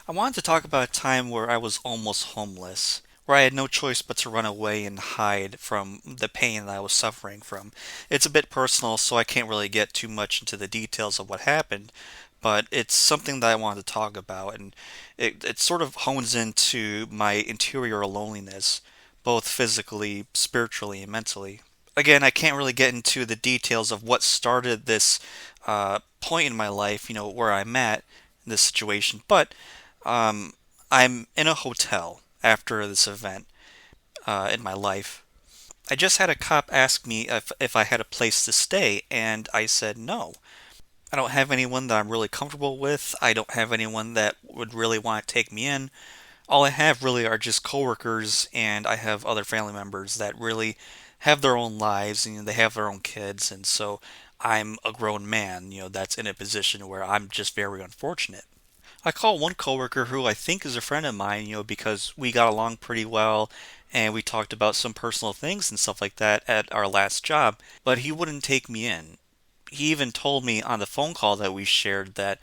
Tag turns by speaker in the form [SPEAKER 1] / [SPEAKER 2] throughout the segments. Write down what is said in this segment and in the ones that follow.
[SPEAKER 1] I wanted to talk about a time where I was almost homeless, where I had no choice but to run away and hide from the pain that I was suffering from. It's a bit personal, so I can't really get too much into the details of what happened, but it's something that I wanted to talk about, and it sort of hones into my interior loneliness, both physically, spiritually, and mentally. Again, I can't really get into the details of what started this point in my life, where I'm at in this situation, but um, I'm in a hotel after this event in my life. I just had a cop ask me if I had a place to stay, and I said no. I don't have anyone that I'm really comfortable with. I don't have anyone that would really want to take me in. All I have really are just coworkers, and I have other family members that really have their own lives, and they have their own kids, and so I'm a grown man, that's in a position where I'm just very unfortunate. I call one coworker who I think is a friend of mine, because we got along pretty well and we talked about some personal things and stuff like that at our last job, but he wouldn't take me in. He even told me on the phone call that we shared that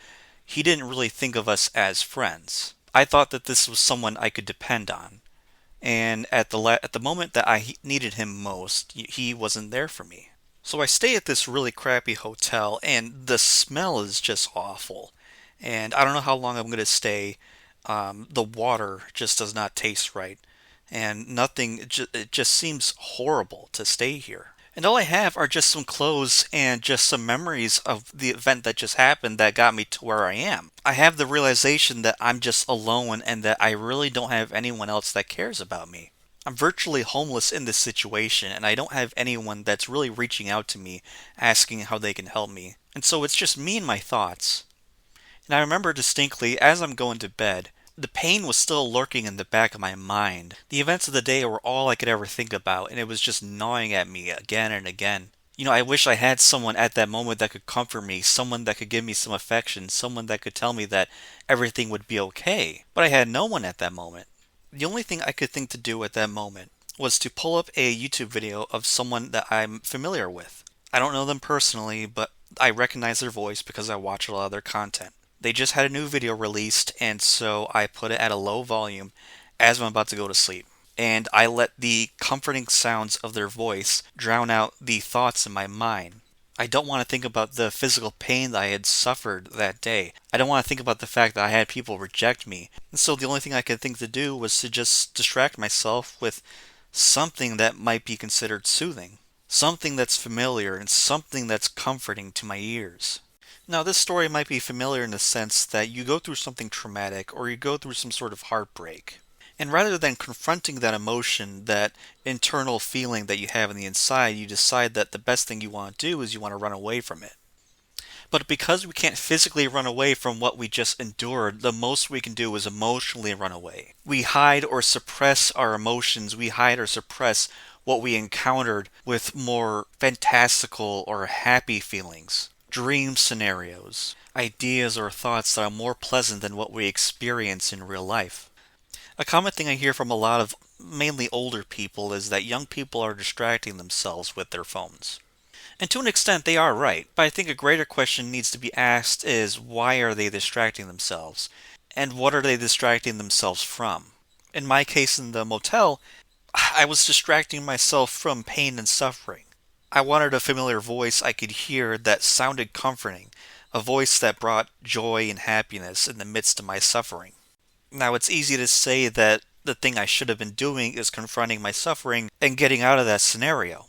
[SPEAKER 1] he didn't really think of us as friends. I thought that this was someone I could depend on, and at the moment that I needed him most, he wasn't there for me. So I stay at this really crappy hotel, and the smell is just awful. And I don't know how long I'm going to stay. The water just does not taste right, and it just seems horrible to stay here. And all I have are just some clothes and just some memories of the event that just happened that got me to where I am. I have the realization that I'm just alone and that I really don't have anyone else that cares about me. I'm virtually homeless in this situation, and I don't have anyone that's really reaching out to me asking how they can help me. And so it's just me and my thoughts. And I remember distinctly as I'm going to bed, the pain was still lurking in the back of my mind. The events of the day were all I could ever think about, and it was just gnawing at me again and again. I wish I had someone at that moment that could comfort me, someone that could give me some affection, someone that could tell me that everything would be okay. But I had no one at that moment. The only thing I could think to do at that moment was to pull up a YouTube video of someone that I'm familiar with. I don't know them personally, but I recognize their voice because I watch a lot of their content. They just had a new video released, and so I put it at a low volume as I'm about to go to sleep. And I let the comforting sounds of their voice drown out the thoughts in my mind. I don't want to think about the physical pain that I had suffered that day. I don't want to think about the fact that I had people reject me. And so the only thing I could think to do was to just distract myself with something that might be considered soothing. Something that's familiar and something that's comforting to my ears. Now, this story might be familiar in the sense that you go through something traumatic or you go through some sort of heartbreak. And rather than confronting that emotion, that internal feeling that you have on the inside, you decide that the best thing you want to do is you want to run away from it. But because we can't physically run away from what we just endured, the most we can do is emotionally run away. We hide or suppress our emotions, we hide or suppress what we encountered with more fantastical or happy feelings, dream scenarios, ideas or thoughts that are more pleasant than what we experience in real life. A common thing I hear from a lot of mainly older people is that young people are distracting themselves with their phones. And to an extent, they are right, but I think a greater question needs to be asked is why are they distracting themselves? And what are they distracting themselves from? In my case in the motel, I was distracting myself from pain and suffering. I wanted a familiar voice I could hear that sounded comforting, a voice that brought joy and happiness in the midst of my suffering. Now, it's easy to say that the thing I should have been doing is confronting my suffering and getting out of that scenario.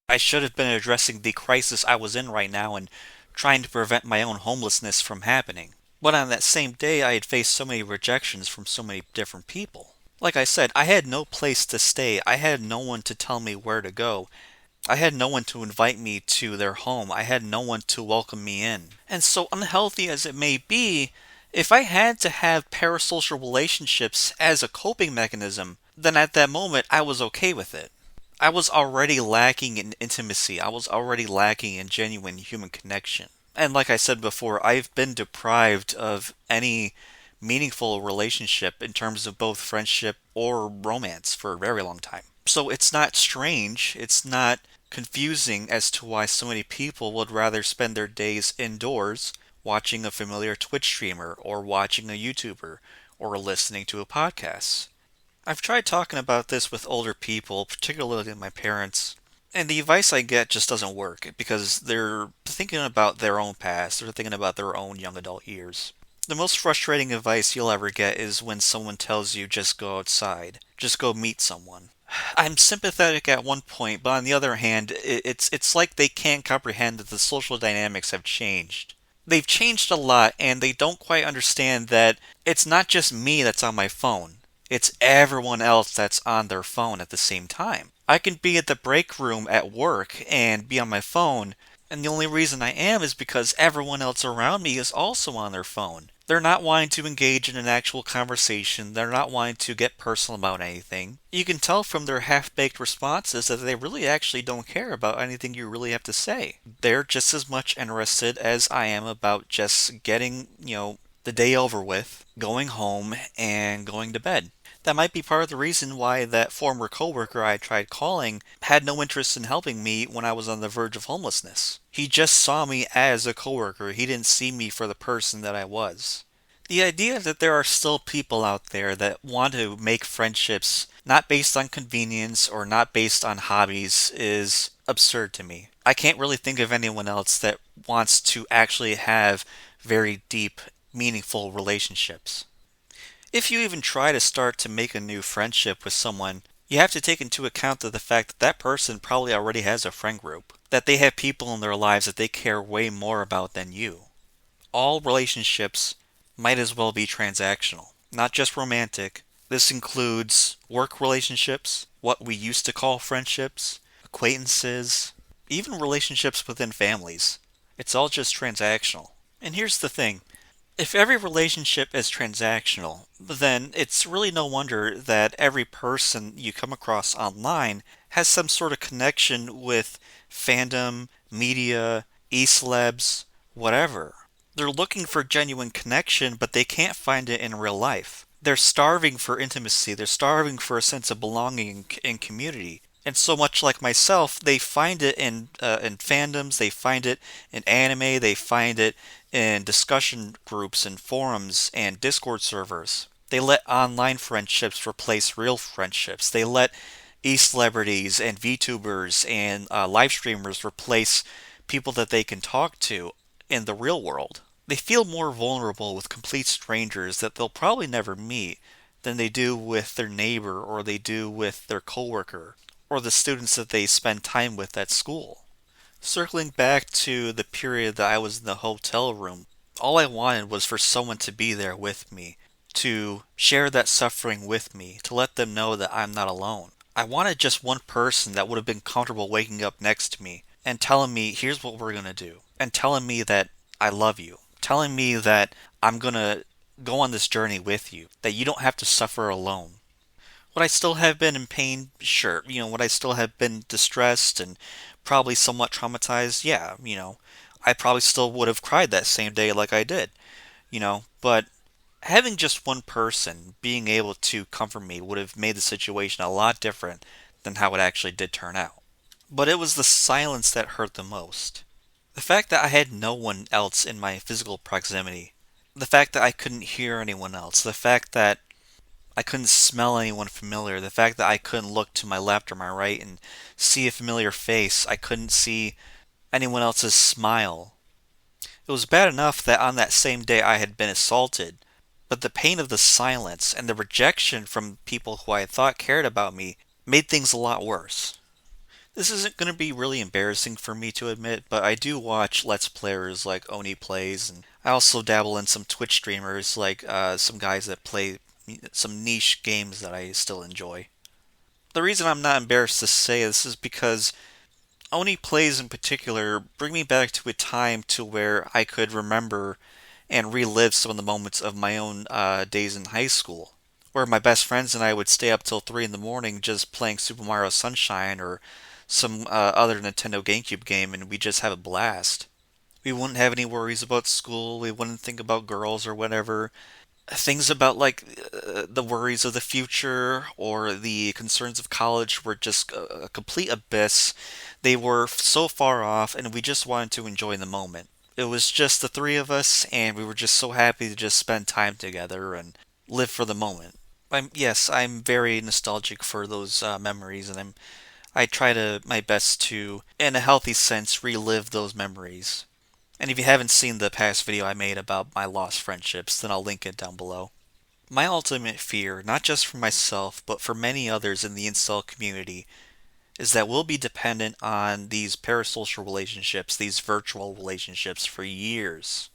[SPEAKER 1] I should have been addressing the crisis I was in right now and trying to prevent my own homelessness from happening. But on that same day, I had faced so many rejections from so many different people. Like I said, I had no place to stay. I had no one to tell me where to go. I had no one to invite me to their home. I had no one to welcome me in. And so unhealthy as it may be, if I had to have parasocial relationships as a coping mechanism, then at that moment I was okay with it. I was already lacking in intimacy. I was already lacking in genuine human connection. And like I said before, I've been deprived of any meaningful relationship in terms of both friendship or romance for a very long time. So it's not strange, it's not confusing as to why so many people would rather spend their days indoors watching a familiar Twitch streamer or watching a YouTuber or listening to a podcast. I've tried talking about this with older people, particularly my parents, and the advice I get just doesn't work because they're thinking about their own past, they're thinking about their own young adult years. The most frustrating advice you'll ever get is when someone tells you just go outside, just go meet someone. I'm sympathetic at one point, but on the other hand, it's like they can't comprehend that the social dynamics have changed. They've changed a lot, and they don't quite understand that it's not just me that's on my phone. It's everyone else that's on their phone at the same time. I can be at the break room at work and be on my phone, and the only reason I am is because everyone else around me is also on their phone. They're not wanting to engage in an actual conversation. They're not wanting to get personal about anything. You can tell from their half-baked responses that they really actually don't care about anything you really have to say. They're just as much interested as I am about just getting, the day over with, going home, and going to bed. That might be part of the reason why that former coworker I tried calling had no interest in helping me when I was on the verge of homelessness. He just saw me as a coworker. He didn't see me for the person that I was. The idea that there are still people out there that want to make friendships not based on convenience or not based on hobbies is absurd to me. I can't really think of anyone else that wants to actually have very deep, meaningful relationships. If you even try to start to make a new friendship with someone, you have to take into account the fact that that person probably already has a friend group, that they have people in their lives that they care way more about than you. All relationships might as well be transactional, not just romantic. This includes work relationships, what we used to call friendships, acquaintances, even relationships within families. It's all just transactional. And here's the thing. If every relationship is transactional, then it's really no wonder that every person you come across online has some sort of connection with fandom, media, e-celebs, whatever. They're looking for genuine connection, but they can't find it in real life. They're starving for intimacy, they're starving for a sense of belonging in community. And so much like myself, they find it in fandoms, they find it in anime, they find it in discussion groups and forums and Discord servers. They let online friendships replace real friendships. They let e-celebrities and VTubers and live streamers replace people that they can talk to in the real world. They feel more vulnerable with complete strangers that they'll probably never meet than they do with their neighbor or they do with their coworker or the students that they spend time with at school. Circling back to the period that I was in the hotel room, all I wanted was for someone to be there with me, to share that suffering with me, to let them know that I'm not alone. I wanted just one person that would have been comfortable waking up next to me and telling me, here's what we're going to do, and telling me that I love you, telling me that I'm going to go on this journey with you, that you don't have to suffer alone. Would I still have been in pain? Sure. Would I still have been distressed and probably somewhat traumatized? Yeah, I probably still would have cried that same day like I did, but having just one person being able to comfort me would have made the situation a lot different than how it actually did turn out. But it was the silence that hurt the most. The fact that I had no one else in my physical proximity. The fact that I couldn't hear anyone else. The fact that I couldn't smell anyone familiar. The fact that I couldn't look to my left or my right and see a familiar face. I couldn't see anyone else's smile. It was bad enough that on that same day I had been assaulted, but the pain of the silence and the rejection from people who I thought cared about me made things a lot worse. This isn't going to be really embarrassing for me to admit, but I do watch Let's Players like Oni Plays, and I also dabble in some Twitch streamers like some guys that play some niche games that I still enjoy. The reason I'm not embarrassed to say this is because Oni Plays in particular bring me back to a time to where I could remember and relive some of the moments of my own days in high school, where my best friends and I would stay up till 3 in the morning just playing Super Mario Sunshine or some other Nintendo GameCube game, and we just have a blast. We wouldn't have any worries about school, we wouldn't think about girls or whatever. Things about like the worries of the future or the concerns of college were just a complete abyss. They were so far off, and we just wanted to enjoy the moment. It was just the three of us, and we were just so happy to just spend time together. And live for the moment. I'm very nostalgic for those memories, and I try to my best to, in a healthy sense, relive those memories. And if you haven't seen the past video I made about my lost friendships, then I'll link it down below. My ultimate fear, not just for myself, but for many others in the incel community, is that we'll be dependent on these parasocial relationships, these virtual relationships, for years.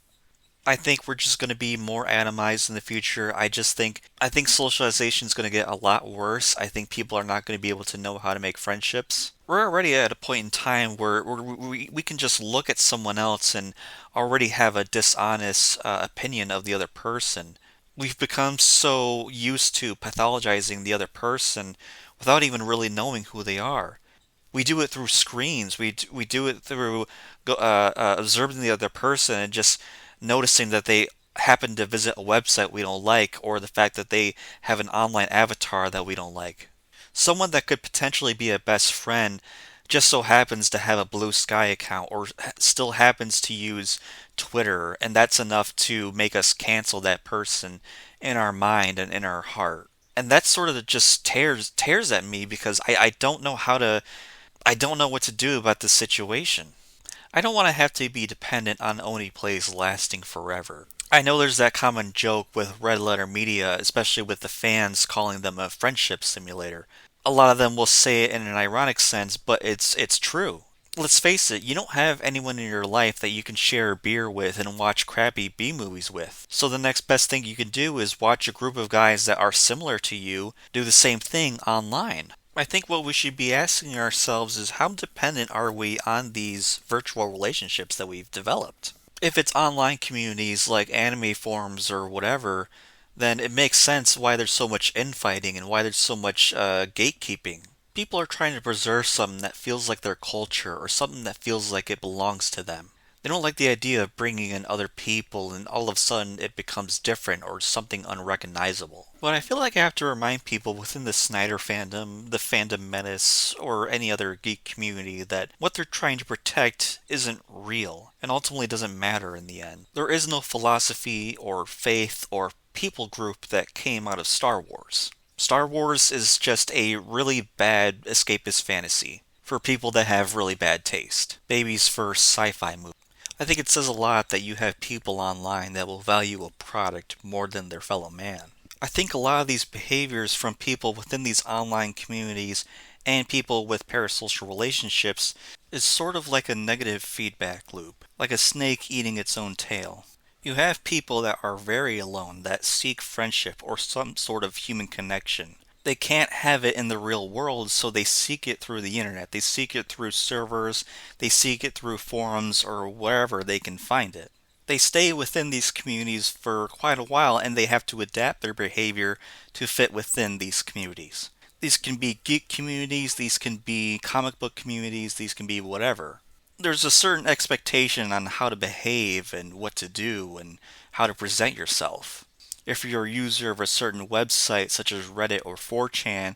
[SPEAKER 1] I think we're just going to be more atomized in the future. I think socialization is going to get a lot worse. I think people are not going to be able to know how to make friendships. We're already at a point in time where we can just look at someone else and already have a dishonest opinion of the other person. We've become so used to pathologizing the other person without even really knowing who they are. We do it through screens. We do it through observing the other person and just noticing that they happen to visit a website we don't like, or the fact that they have an online avatar that we don't like. Someone that could potentially be a best friend just so happens to have a Blue Sky account or still happens to use Twitter, and that's enough to make us cancel that person in our mind and in our heart. And that sort of just tears at me because I don't know how to I don't know what to do about this situation. I don't want to have to be dependent on only plays lasting forever. I know there's that common joke with red letter media, especially with the fans calling them a friendship simulator. A lot of them will say it in an ironic sense, but it's true. Let's face it, you don't have anyone in your life that you can share a beer with and watch crappy B movies with. So the next best thing you can do is watch a group of guys that are similar to you do the same thing online. I think what we should be asking ourselves is how dependent are we on these virtual relationships that we've developed? If it's online communities like anime forums or whatever, then it makes sense why there's so much infighting and why there's so much gatekeeping. People are trying to preserve something that feels like their culture or something that feels like it belongs to them. They don't like the idea of bringing in other people and all of a sudden it becomes different or something unrecognizable. But I feel like I have to remind people within the Snyder fandom, the fandom menace, or any other geek community that what they're trying to protect isn't real and ultimately doesn't matter in the end. There is no philosophy or faith or people group that came out of Star Wars. Star Wars is just a really bad escapist fantasy for people that have really bad taste. Baby's first sci-fi movie. I think it says a lot that you have people online that will value a product more than their fellow man. I think a lot of these behaviors from people within these online communities and people with parasocial relationships is sort of like a negative feedback loop, like a snake eating its own tail. You have people that are very alone, that seek friendship or some sort of human connection. They can't have it in the real world, so they seek it through the internet. They seek it through servers, they seek it through forums, or wherever they can find it. They stay within these communities for quite a while and they have to adapt their behavior to fit within these communities. These can be geek communities, these can be comic book communities, these can be whatever. There's a certain expectation on how to behave and what to do and how to present yourself. If you're a user of a certain website such as Reddit or 4chan,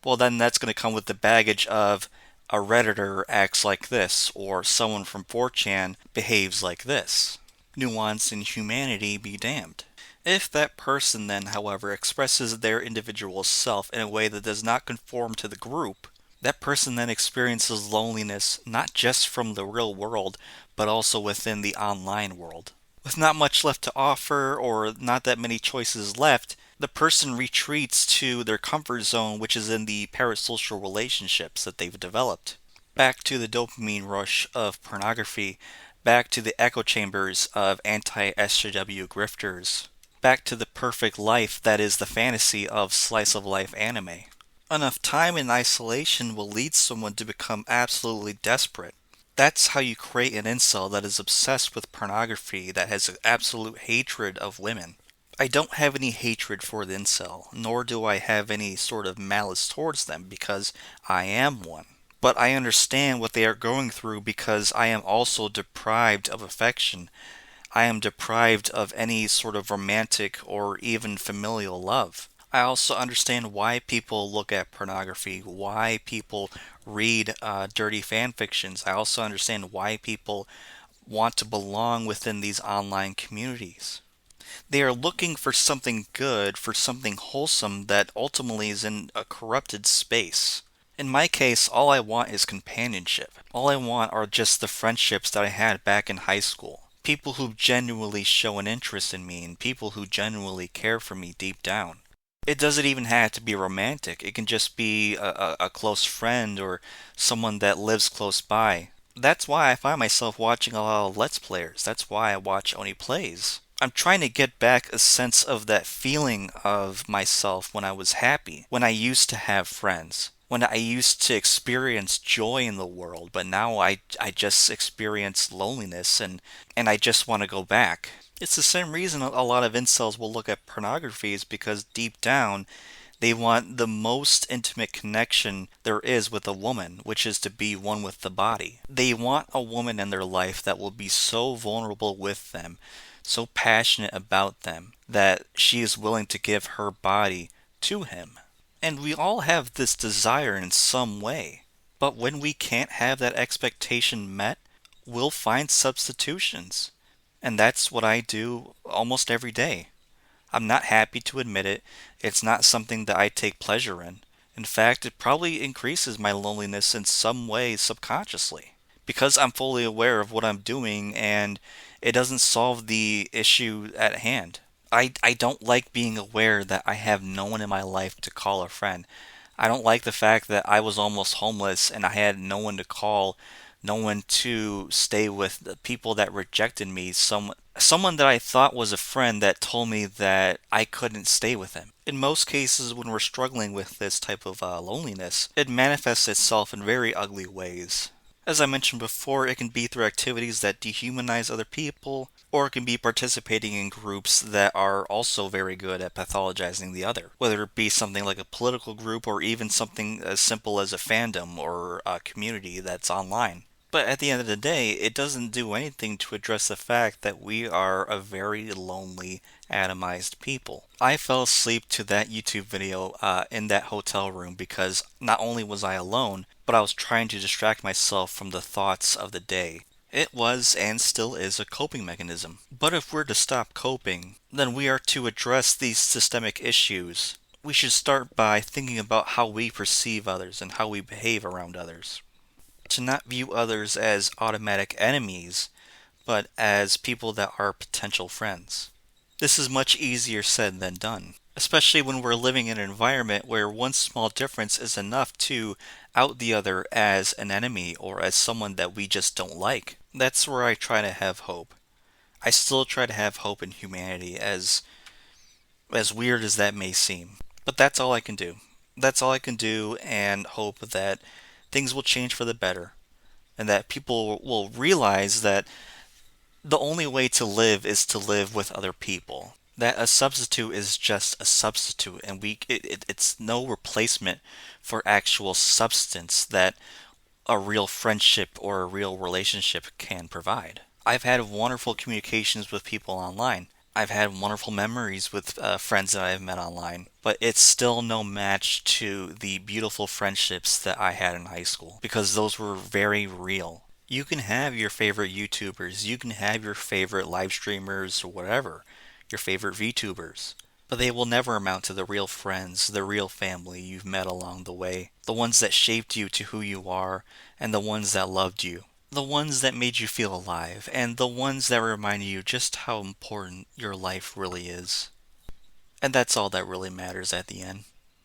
[SPEAKER 1] well then that's going to come with the baggage of a Redditor acts like this or someone from 4chan behaves like this. Nuance and humanity be damned. If that person then, however, expresses their individual self in a way that does not conform to the group, that person then experiences loneliness not just from the real world, but also within the online world. With not much left to offer or not that many choices left, the person retreats to their comfort zone, which is in the parasocial relationships that they've developed. Back to the dopamine rush of pornography, back to the echo chambers of anti-SJW grifters, back to the perfect life that is the fantasy of slice of life anime. Enough time in isolation will lead someone to become absolutely desperate. That's how you create an incel that is obsessed with pornography, that has an absolute hatred of women. I don't have any hatred for the incel, nor do I have any sort of malice towards them because I am one. But I understand what they are going through because I am also deprived of affection. I am deprived of any sort of romantic or even familial love. I also understand why people look at pornography, why people read dirty fan fictions. I also understand why people want to belong within these online communities. They are looking for something good, for something wholesome that ultimately is in a corrupted space. In my case, all I want is companionship. All I want are just the friendships that I had back in high school. People who genuinely show an interest in me and people who genuinely care for me deep down. It doesn't even have to be romantic. It can just be a close friend or someone that lives close by. That's why I find myself watching a lot of Let's Players. That's why I watch Oni Plays. I'm trying to get back a sense of that feeling of myself when I was happy, when I used to have friends, when I used to experience joy in the world, but now I just experience loneliness and I just want to go back. It's the same reason a lot of incels will look at pornography is because deep down they want the most intimate connection there is with a woman, which is to be one with the body. They want a woman in their life that will be so vulnerable with them, so passionate about them, that she is willing to give her body to him. And we all have this desire in some way. But when we can't have that expectation met, we'll find substitutions. And that's what I do almost every day. I'm not happy to admit it. It's not something that I take pleasure in. In fact, it probably increases my loneliness in some way subconsciously. Because I'm fully aware of what I'm doing and it doesn't solve the issue at hand. I don't like being aware that I have no one in my life to call a friend. I don't like the fact that I was almost homeless and I had no one to call, no one to stay with, the people that rejected me, someone that I thought was a friend that told me that I couldn't stay with him. In most cases, when we're struggling with this type of loneliness, it manifests itself in very ugly ways. As I mentioned before, it can be through activities that dehumanize other people, or it can be participating in groups that are also very good at pathologizing the other, whether it be something like a political group or even something as simple as a fandom or a community that's online. But at the end of the day, it doesn't do anything to address the fact that we are a very lonely, atomized people. I fell asleep to that YouTube video in that hotel room because not only was I alone, but I was trying to distract myself from the thoughts of the day. It was and still is a coping mechanism. But if we're to stop coping, then we are to address these systemic issues. We should start by thinking about how we perceive others and how we behave around others. To not view others as automatic enemies, but as people that are potential friends. This is much easier said than done, especially when we're living in an environment where one small difference is enough to out the other as an enemy or as someone that we just don't like. That's where I try to have hope. I still try to have hope in humanity, as weird as that may seem. But that's all I can do. That's all I can do and hope that things will change for the better and that people will realize that the only way to live is to live with other people. That a substitute is just a substitute, and it's no replacement for actual substance that a real friendship or a real relationship can provide. I've had wonderful communications with people online. I've had wonderful memories with friends that I've met online, but it's still no match to the beautiful friendships that I had in high school because those were very real. You can have your favorite YouTubers, you can have your favorite live streamers or whatever, your favorite VTubers, but they will never amount to the real friends, the real family you've met along the way, the ones that shaped you to who you are, and the ones that loved you. The ones that made you feel alive, and the ones that reminded you just how important your life really is. And that's all that really matters at the end.